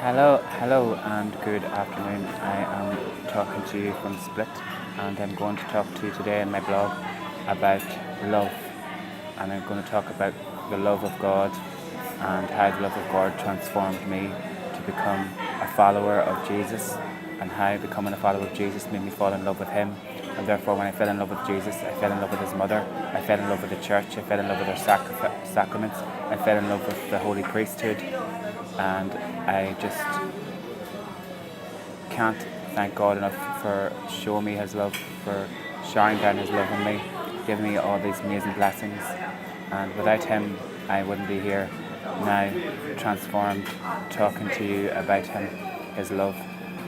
Hello, and good afternoon. I am talking to you from Split, and I'm going to talk to you today in my blog about love. And I'm going to talk about the love of God and how the love of God transformed me to become a follower of Jesus, and how becoming a follower of Jesus made me fall in love with Him. And therefore, when I fell in love with Jesus, I fell in love with His mother, I fell in love with the church, I fell in love with their sacraments, I fell in love with the holy priesthood, and I just can't thank God enough for showing me His love, for showering down His love on me, giving me all these amazing blessings. And without Him, I wouldn't be here now, transformed, talking to you about Him, His love,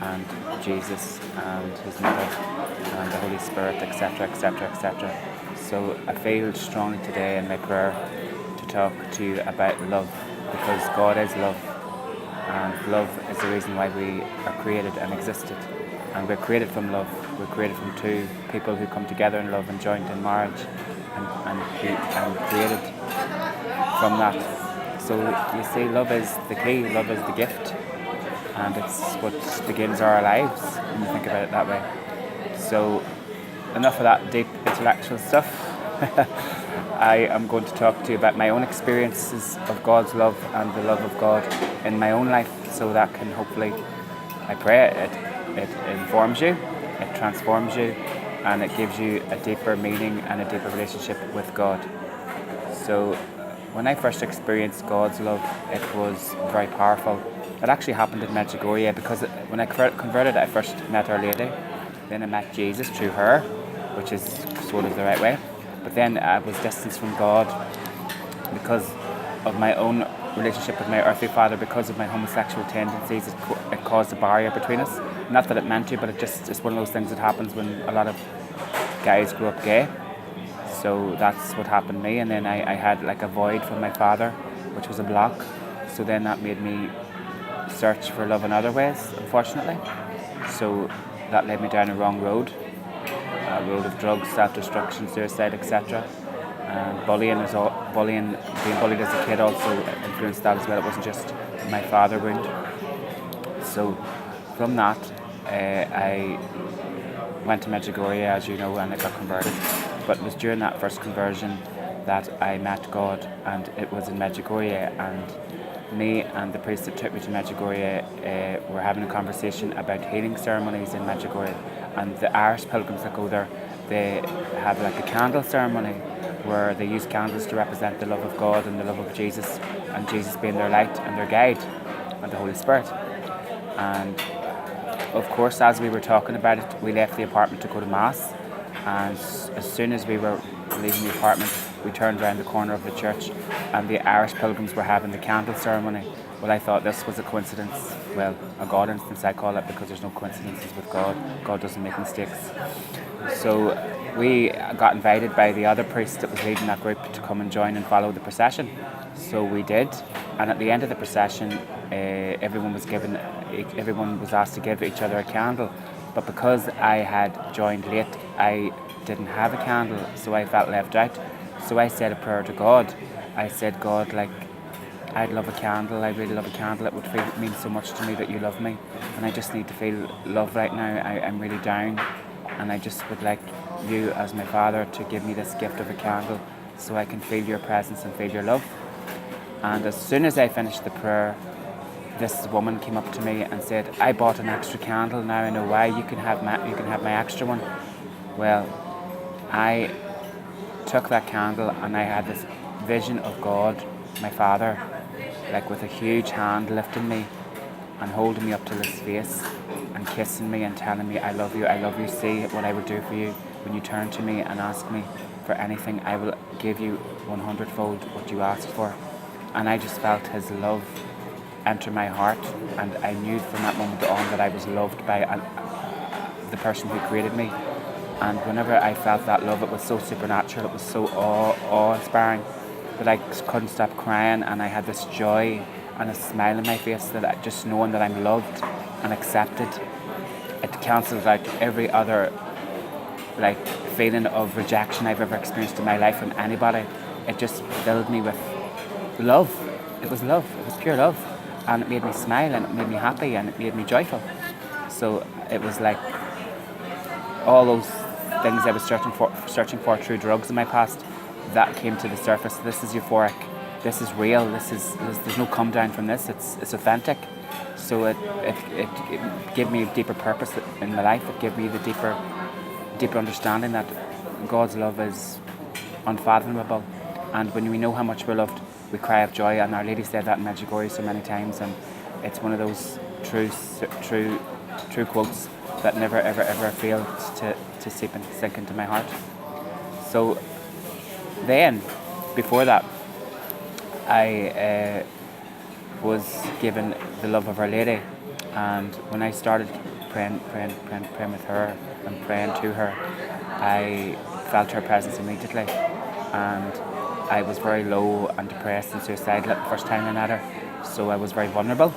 and Jesus, and His mother, and the Holy Spirit, etc., etc., etc. So I feel strongly today in my prayer to talk to you about love, because God is love. And love is the reason why we are created and existed. And we're created from love. We're created from two people who come together in love and joined in marriage and created from that. So you see, love is the key, love is the gift. And it's what begins our lives when you think about it that way. So enough of that deep intellectual stuff. I am going to talk to you about my own experiences of God's love and the love of God in my own life, so that can hopefully, I pray, it informs you, it transforms you, and it gives you a deeper meaning and a deeper relationship with God. So when I first experienced God's love, it was very powerful. It actually happened in Medjugorje, because when I converted, I first met Our Lady, then I met Jesus through her, which is sort of the right way. But then I was distanced from God because of my own relationship with my earthly father, because of my homosexual tendencies. It caused a barrier between us. Not that it meant to, but it's one of those things that happens when a lot of guys grow up gay. So that's what happened to me. And then I had like a void from my father, which was a block. So then that made me search for love in other ways, unfortunately. So that led me down a wrong road. A road of drugs, self-destruction, suicide, etc. And being bullied as a kid also influenced that as well. It wasn't just my father wound. So from that, I went to Medjugorje, as you know, and I got converted. But it was during that first conversion that I met God, and it was in Medjugorje. And me and the priest that took me to Medjugorje were having a conversation about healing ceremonies in Medjugorje. And the Irish pilgrims that go there, they have like a candle ceremony where they use candles to represent the love of God and the love of Jesus, and Jesus being their light and their guide, and the Holy Spirit. And of course, as we were talking about it, we left the apartment to go to Mass. And as soon as we were leaving the apartment, we turned around the corner of the church, and the Irish pilgrims were having the candle ceremony. Well, I thought this was a coincidence. Well, a God instance, I call it, because there's no coincidences with God. God doesn't make mistakes. So we got invited by the other priest that was leading that group to come and join and follow the procession. So we did. And at the end of the procession, everyone was asked to give each other a candle. But because I had joined late, I didn't have a candle, so I felt left out. So I said a prayer to God. I said, God, I'd love a candle. I really love a candle. It would mean so much to me that you love me, and I just need to feel love right now. I'm really down, and I just would like you as my Father to give me this gift of a candle so I can feel your presence and feel your love. And as soon as I finished the prayer, this woman came up to me and said, I bought an extra candle, now I know why. You can have my extra one. Well, I took that candle and I had this vision of God, my Father, like with a huge hand lifting me and holding me up to His face and kissing me and telling me, I love you, see what I will do for you. When you turn to me and ask me for anything, I will give you 100-fold what you asked for. And I just felt His love enter my heart, and I knew from that moment on that I was loved by the person who created me. And whenever I felt that love, it was so supernatural, it was so awe-inspiring that I couldn't stop crying, and I had this joy and a smile on my face, that just knowing that I'm loved and accepted. It cancelled out every other feeling of rejection I've ever experienced in my life from anybody. It just filled me with love. It was love. It was pure love. and it made me smile, and it made me happy, and it made me joyful. So it was like all those things I was searching for through drugs in my past, that came to the surface. This is euphoric. This is real. There's no come down from this. It's authentic. So it gave me a deeper purpose in my life. It gave me the deeper understanding that God's love is unfathomable. And when we know how much we're loved, we cry of joy. And Our Lady said that in Medjugorje so many times. And it's one of those true quotes that never ever failed to sink into my heart. So then, before that, I was given the love of Our Lady, and when I started praying with her and praying to her, I felt her presence immediately, and I was very low and depressed and suicidal at the first time I met her, so I was very vulnerable.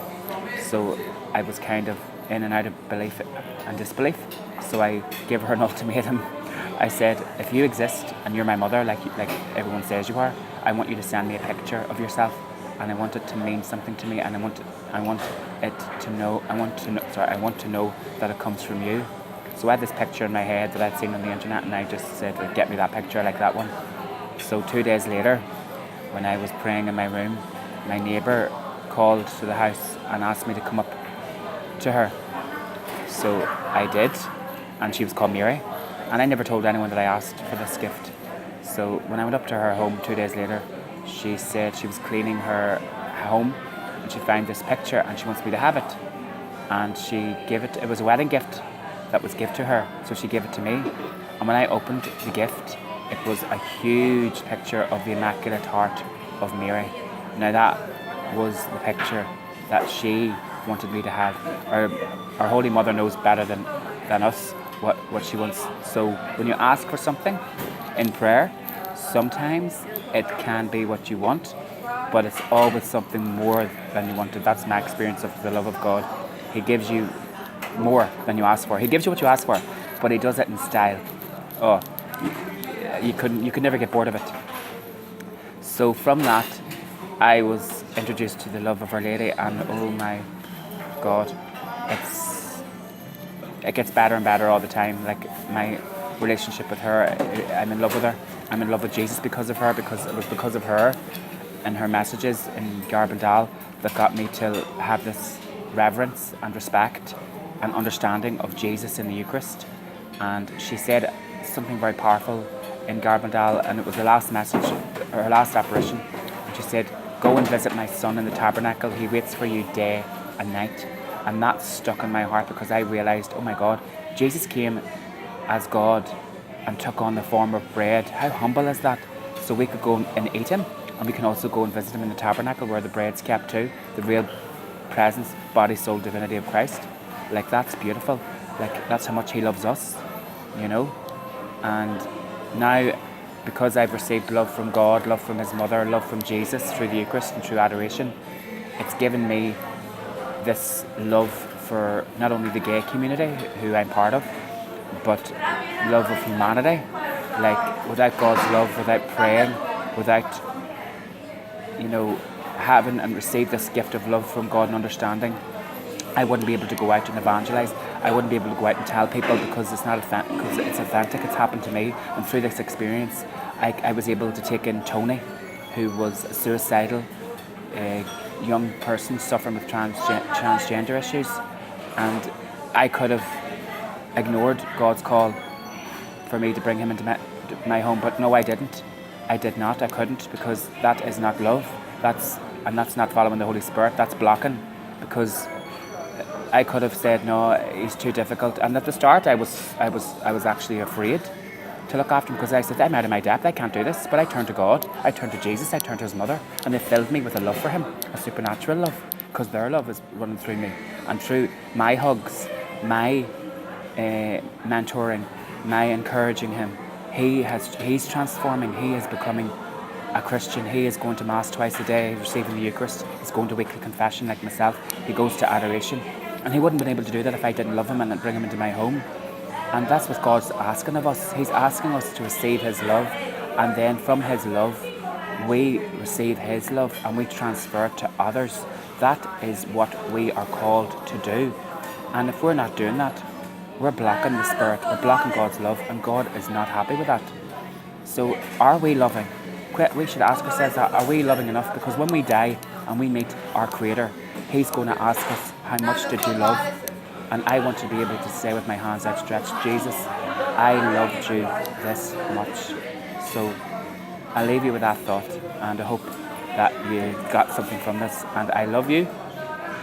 So I was kind of in and out of belief and disbelief. So I gave her an ultimatum. I said, if you exist and you're my mother, like everyone says you are, I want you to send me a picture of yourself, and I want it to mean something to me, and I want to know that it comes from you. So I had this picture in my head that I'd seen on the internet, and I just said, well, get me that picture, like that one. So 2 days later, when I was praying in my room, my neighbour called to the house and asked me to come up to her. So I did, and she was called Mary. And I never told anyone that I asked for this gift. So when I went up to her home 2 days later, she said she was cleaning her home and she found this picture and she wants me to have it. And she gave it was a wedding gift that was given to her, so she gave it to me. And when I opened the gift, it was a huge picture of the Immaculate Heart of Mary. Now that was the picture that she wanted me to have. Our Holy Mother knows better than us what she wants. So when you ask for something in prayer, sometimes it can be what you want, but it's always something more than you wanted. That's my experience of the love of God. He gives you more than you ask for. He gives you what you ask for, but he does it in style. Oh, you could never get bored of it. So from that, I was introduced to the love of Our Lady, and oh my God, it gets better and better all the time. Like my relationship with her, I'm in love with her. I'm in love with Jesus because of her, because it was because of her and her messages in Garbandal that got me to have this reverence and respect and understanding of Jesus in the Eucharist. And she said something very powerful in Garbandal, and it was the last message, her last apparition. And she said, "Go and visit my son in the tabernacle. He waits for you day and night." And that stuck in my heart, because I realised, oh my God, Jesus came as God and took on the form of bread. How humble is that? So we could go and eat him, and we can also go and visit him in the tabernacle where the bread's kept too, the real presence, body, soul, divinity of Christ. Like, that's beautiful. Like, that's how much he loves us, you know. And now, because I've received love from God, love from his mother, love from Jesus through the Eucharist and through adoration, it's given me this love for not only the gay community, who I'm part of, but love of humanity. Like, without God's love, without praying, without, having and receive this gift of love from God and understanding, I wouldn't be able to go out and evangelize. I wouldn't be able to go out and tell people, because it's authentic. It's happened to me, and through this experience, I was able to take in Tony, who was a suicidal young person suffering with transgender issues, and I could have ignored God's call for me to bring him into my home, but no, I didn't. I did not. I couldn't, because that is not love. That's not following the Holy Spirit. That's blocking, because I could have said, no, he's too difficult. And at the start, I was actually afraid to look after him, because I said, I'm out of my depth, I can't do this. But I turned to God, I turned to Jesus, I turned to his mother, and they filled me with a love for him, a supernatural love, because their love is running through me. And through my hugs, my mentoring, my encouraging him, he's transforming. He is becoming a Christian. He is going to Mass twice a day, receiving the Eucharist. He's going to weekly confession like myself. He goes to adoration. And he wouldn't have been able to do that if I didn't love him and bring him into my home. And that's what God's asking of us. He's asking us to receive his love, and then from his love, we receive his love and we transfer it to others That is what we are called to do. And if we're not doing that, we're blocking the Spirit, we're blocking God's love, and God is not happy with that. So are we loving? We should ask ourselves that, are we loving enough? Because when we die and we meet our Creator, He's going to ask us, how much did you love? And I want to be able to say with my hands outstretched, Jesus, I loved you this much. So I'll leave you with that thought, and I hope that you got something from this. And I love you,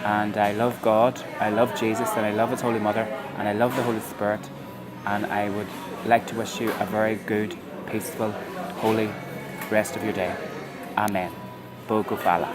and I love God, I love Jesus, and I love His Holy Mother, and I love the Holy Spirit. And I would like to wish you a very good, peaceful, holy rest of your day. Amen. Bogu Fala.